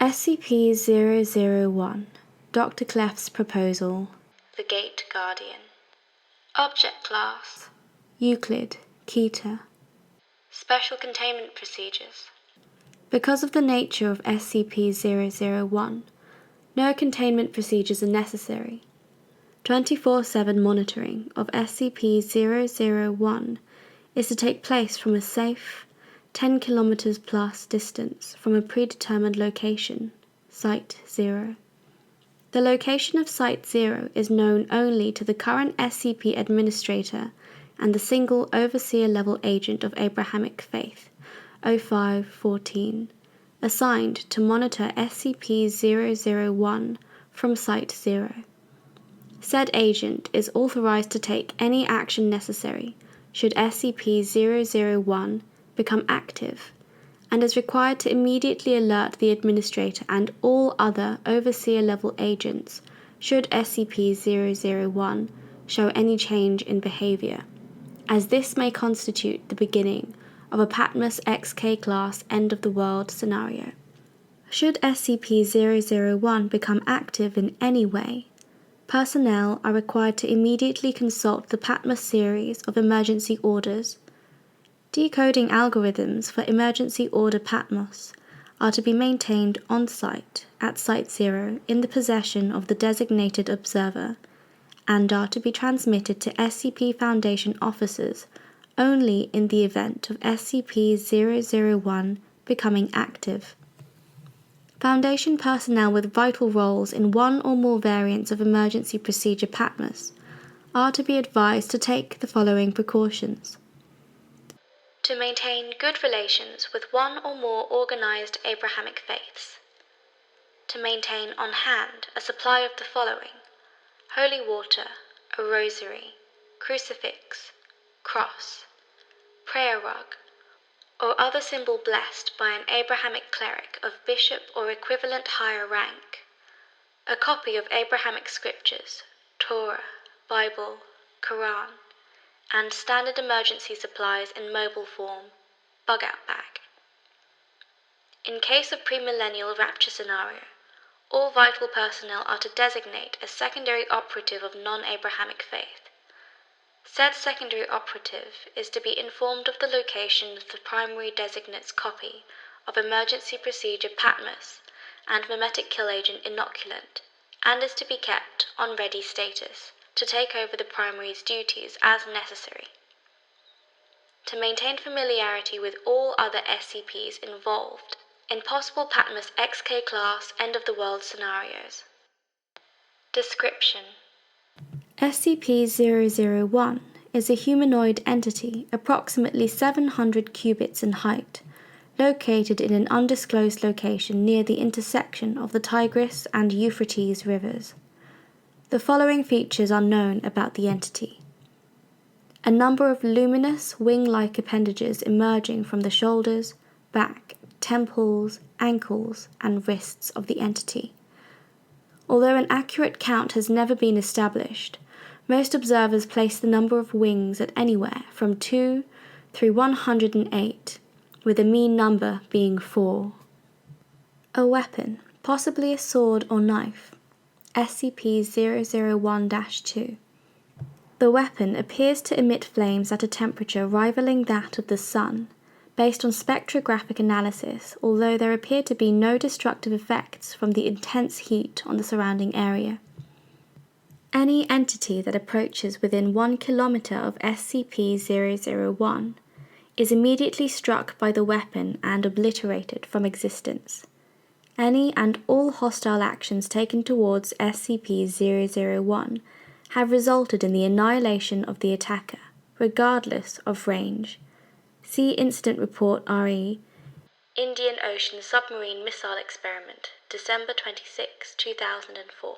SCP-001, Dr. Clef's Proposal. The Gate Guardian. Object Class: Euclid, Keter. Special Containment Procedures. Because of the nature of SCP-001, no containment procedures are necessary. 24/7 monitoring of SCP-001 is to take place from a safe 10 km plus distance from a predetermined location, Site 0. The location of Site 0 is known only to the current SCP Administrator and the single Overseer-level agent of Abrahamic Faith, 0514, assigned to monitor SCP-001 from Site 0. Said agent is authorized to take any action necessary should SCP-001 become active, and is required to immediately alert the Administrator and all other Overseer-level agents should SCP-001 show any change in behavior, as this may constitute the beginning of a Patmos XK class end-of-the-world scenario. Should SCP-001 become active in any way, personnel are required to immediately consult the Patmos series of emergency orders. Decoding algorithms for emergency order Patmos are to be maintained on-site at Site 0 in the possession of the designated observer, and are to be transmitted to SCP Foundation officers only in the event of SCP-001 becoming active. Foundation personnel with vital roles in one or more variants of emergency procedure Patmos are to be advised to take the following precautions. To maintain good relations with one or more organized Abrahamic faiths. To maintain on hand a supply of the following: holy water, a rosary, crucifix, cross, prayer rug, or other symbol blessed by an Abrahamic cleric of bishop or equivalent higher rank, a copy of Abrahamic scriptures, Torah, Bible, Quran, and standard emergency supplies in mobile form, bug-out bag. In case of premillennial rapture scenario, all vital personnel are to designate a secondary operative of non-Abrahamic faith. Said secondary operative is to be informed of the location of the primary designate's copy of emergency procedure Patmos and mimetic kill agent inoculant, and is to be kept on ready status to take over the primary's duties as necessary. To maintain familiarity with all other SCPs involved in possible Patmos XK class end-of-the-world scenarios. Description: SCP-001 is a humanoid entity approximately 700 cubits in height, located in an undisclosed location near the intersection of the Tigris and Euphrates rivers. The following features are known about the entity: a number of luminous wing-like appendages emerging from the shoulders, back, temples, ankles, and wrists of the entity. Although an accurate count has never been established, most observers place the number of wings at anywhere from 2 through 108, with a mean number being 4. A weapon, possibly a sword or knife, SCP-001-2. The weapon appears to emit flames at a temperature rivaling that of the Sun, based on spectrographic analysis, although there appear to be no destructive effects from the intense heat on the surrounding area. Any entity that approaches within 1 kilometer of SCP-001 is immediately struck by the weapon and obliterated from existence. Any and all hostile actions taken towards SCP-001 have resulted in the annihilation of the attacker, regardless of range. See Incident Report RE, Indian Ocean Submarine Missile Experiment, December 26, 2004.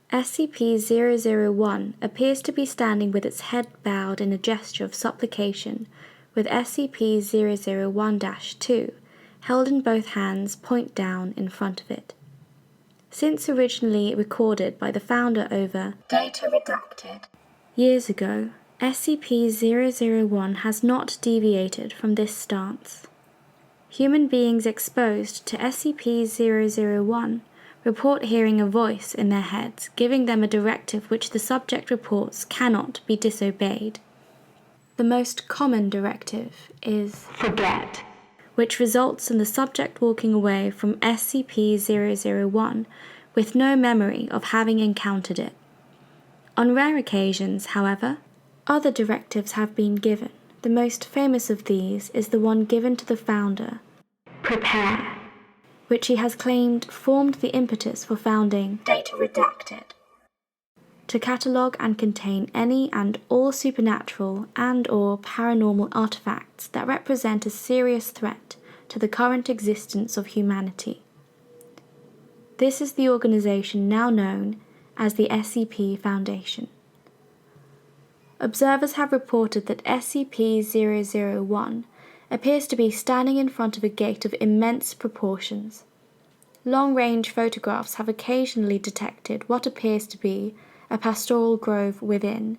SCP-001 appears to be standing with its head bowed in a gesture of supplication, with SCP-001-2 held in both hands point down in front of it. Since originally recorded by the founder over Data redacted years ago, SCP-001 has not deviated from this stance. Human beings exposed to SCP-001 report hearing a voice in their heads giving them a directive which the subject reports cannot be disobeyed. The most common directive is forget, which results in the subject walking away from SCP-001 with no memory of having encountered it. On rare occasions, however, other directives have been given. The most famous of these is the one given to the founder, prepare, which he has claimed formed the impetus for founding Data Redacted, to catalogue and contain any and all supernatural and/or paranormal artifacts that represent a serious threat to the current existence of humanity. This is the organization now known as the SCP Foundation. Observers have reported that SCP-001 appears to be standing in front of a gate of immense proportions. Long-range photographs have occasionally detected what appears to be a pastoral grove within,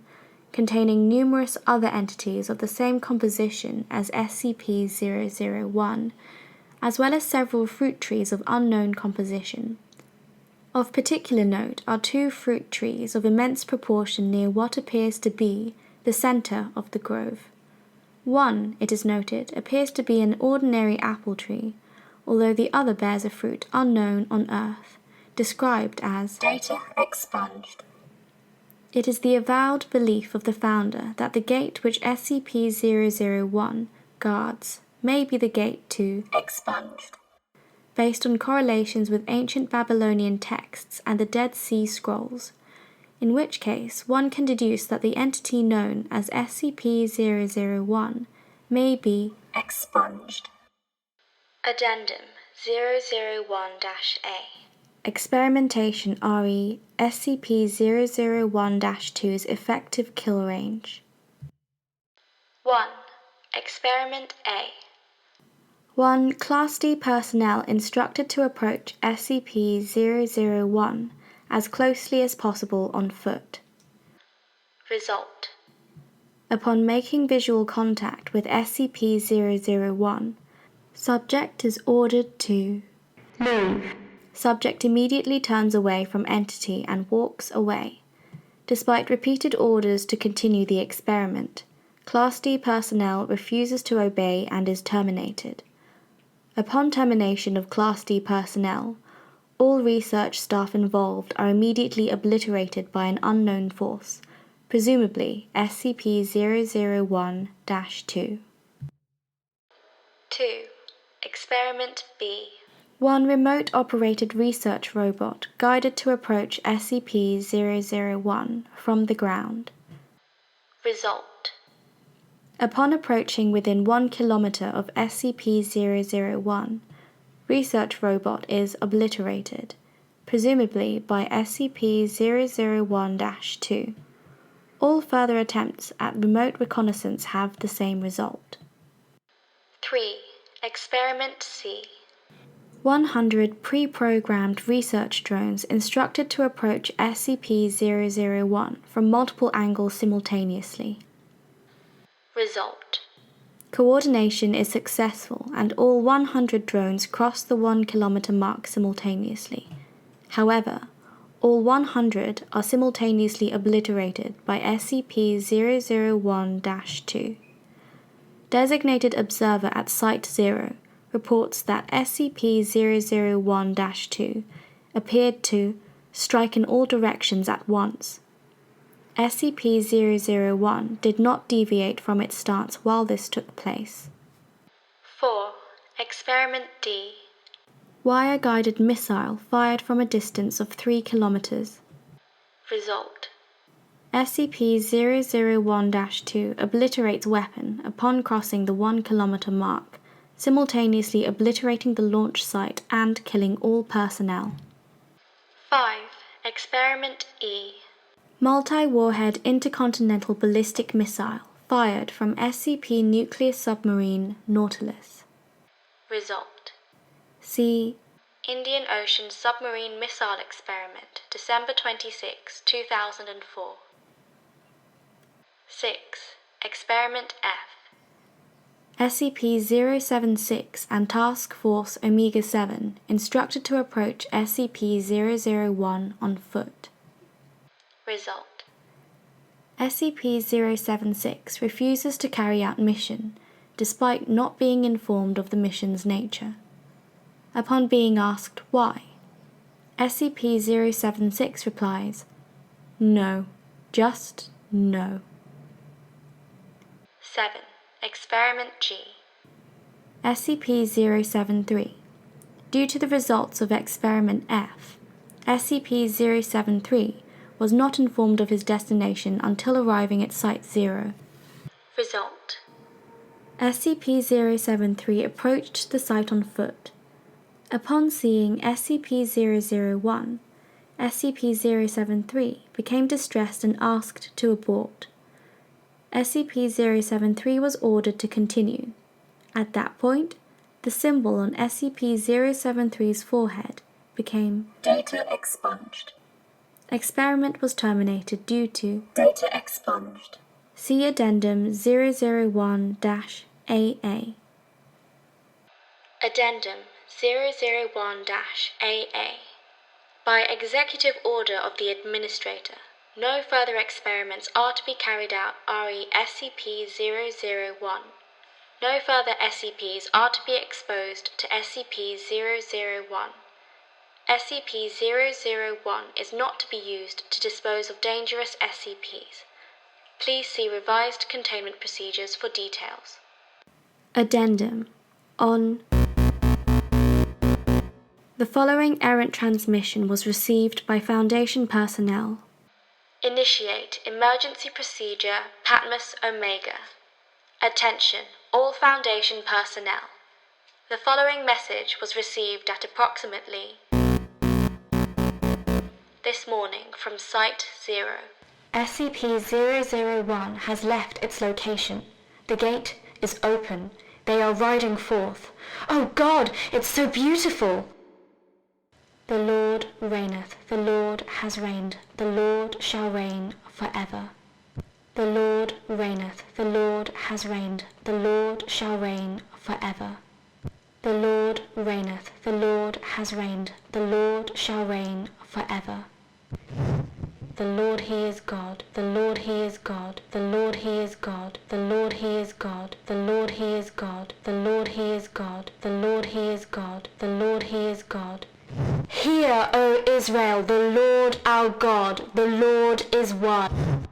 containing numerous other entities of the same composition as SCP-001, as well as several fruit trees of unknown composition. Of particular note are two fruit trees of immense proportion near what appears to be the center of the grove. One, it is noted, appears to be an ordinary apple tree, although the other bears a fruit unknown on Earth, described as data expunged. It is the avowed belief of the founder that the gate which SCP-001 guards may be the gate to expunged, based on correlations with ancient Babylonian texts and the Dead Sea Scrolls, in which case one can deduce that the entity known as SCP-001 may be expunged. Addendum 001-A. Experimentation RE SCP-001-2's effective kill range. 1. Experiment A. 1. Class D personnel instructed to approach SCP-001 as closely as possible on foot. Result. Upon making visual contact with SCP-001, subject is ordered to leave. Subject immediately turns away from entity and walks away. Despite repeated orders to continue the experiment, Class D personnel refuses to obey and is terminated. Upon termination of Class D personnel, all research staff involved are immediately obliterated by an unknown force, presumably SCP-001-2. 2. Experiment B. 1. Remote-operated research robot guided to approach SCP-001 from the ground. Result. Upon approaching within 1 kilometer of SCP-001, research robot is obliterated, presumably by SCP-001-2. All further attempts at remote reconnaissance have the same result. 3. Experiment C. 100 pre-programmed research drones instructed to approach SCP-001 from multiple angles simultaneously. Result. Coordination is successful and all 100 drones cross the 1 kilometer mark simultaneously. However, all 100 are simultaneously obliterated by SCP-001-2. Designated Observer at Site 0 reports that SCP-001-2 appeared to strike in all directions at once. SCP-001 did not deviate from its stance while this took place. 4. Experiment D. Wire-guided missile fired from a distance of 3 kilometers. Result. SCP-001-2 obliterates weapon upon crossing the 1 kilometer mark, simultaneously obliterating the launch site and killing all personnel. 5. Experiment E. Multi-warhead intercontinental ballistic missile fired from SCP nuclear submarine Nautilus. Result. See Indian Ocean Submarine Missile Experiment, December 26, 2004. 6. Experiment F. SCP-076 and Task Force Omega-7 instructed to approach SCP-001 on foot. Result. SCP-076 refuses to carry out mission, despite not being informed of the mission's nature. Upon being asked why, SCP-076 replies, "No, just no." 7. Experiment G. SCP-073. Due to the results of Experiment F, SCP-073 was not informed of his destination until arriving at Site 0. Result. SCP-073 approached the site on foot. Upon seeing SCP-001, SCP-073 became distressed and asked to abort. SCP-073 was ordered to continue. At that point, the symbol on SCP-073's forehead became Data expunged. Experiment was terminated due to Data expunged. See Addendum 001-AA. Addendum 001-AA. By executive order of the Administrator, no further experiments are to be carried out re SCP-001. No further SCPs are to be exposed to SCP-001. SCP-001 is not to be used to dispose of dangerous SCPs. Please see revised containment procedures for details. Addendum on the following errant transmission was received by Foundation personnel. Initiate emergency procedure Patmos Omega. Attention, all Foundation personnel. The following message was received at approximately this morning from Site 0. SCP-001 has left its location. The gate is open. They are riding forth. Oh God, it's so beautiful! The Lord reigneth. The Lord has reigned. The Lord shall reign forever. The Lord reigneth. The Lord has reigned. The Lord shall reign forever. The Lord reigneth. The Lord has reigned. The Lord shall reign forever. The Lord He is God, the Lord He is God, the Lord He is God, the Lord He is God, the Lord He is God, the Lord He is God, the Lord He is God, the Lord He is God. Hear, O Israel, the Lord our God, the Lord is one.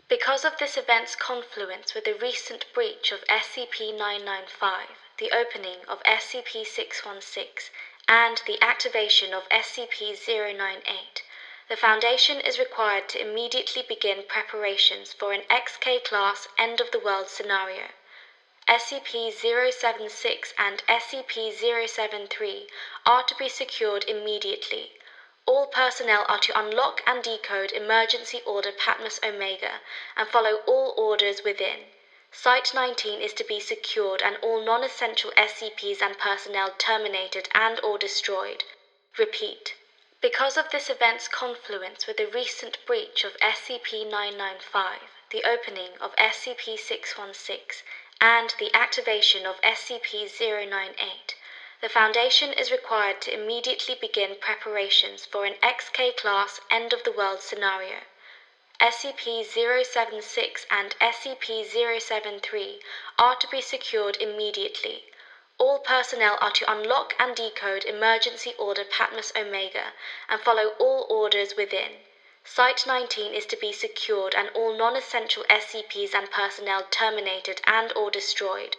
Because of this event's confluence with the recent breach of SCP-995, the opening of SCP-616, and the activation of SCP-098, the Foundation is required to immediately begin preparations for an XK-class end-of-the-world scenario. SCP-076 and SCP-073 are to be secured immediately. All personnel are to unlock and decode Emergency Order Patmos Omega and follow all orders within. Site 19 is to be secured and all non-essential SCPs and personnel terminated and or destroyed. Repeat. Because of this event's confluence with the recent breach of SCP-995, the opening of SCP-616, and the activation of SCP-098, the Foundation is required to immediately begin preparations for an XK-class end-of-the-world scenario. SCP-076 and SCP-073 are to be secured immediately. All personnel are to unlock and decode Emergency Order Patmos Omega and follow all orders within. Site 19 is to be secured and all non-essential SCPs and personnel terminated and or destroyed.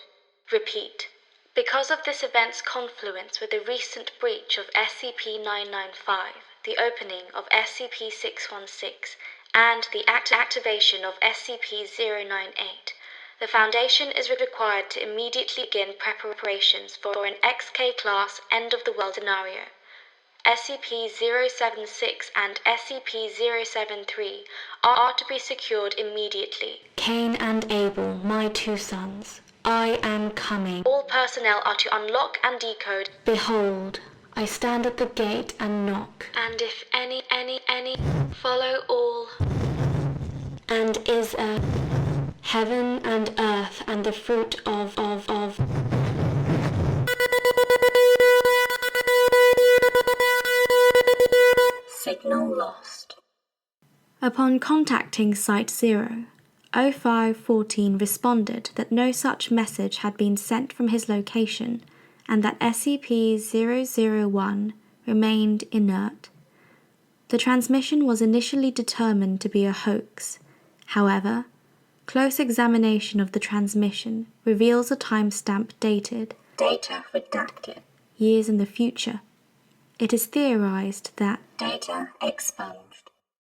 Repeat. Because of this event's confluence with the recent breach of SCP-995, the opening of SCP-616, and the activation of SCP-098, the Foundation is required to immediately begin preparations for an XK-class end-of-the-world scenario. SCP-076 and SCP-073 are to be secured immediately. Cain and Abel, my two sons, I am coming. All personnel are to unlock and decode. Behold, I stand at the gate and knock. And if any, follow all. And is a heaven and earth and the fruit of. Signal lost. Upon contacting Site 0, 0514 responded that no such message had been sent from his location and that SCP-001 remained inert. The transmission was initially determined to be a hoax. However, close examination of the transmission reveals a timestamp dated Data redacted. years in the future. It is theorized that Data expunged.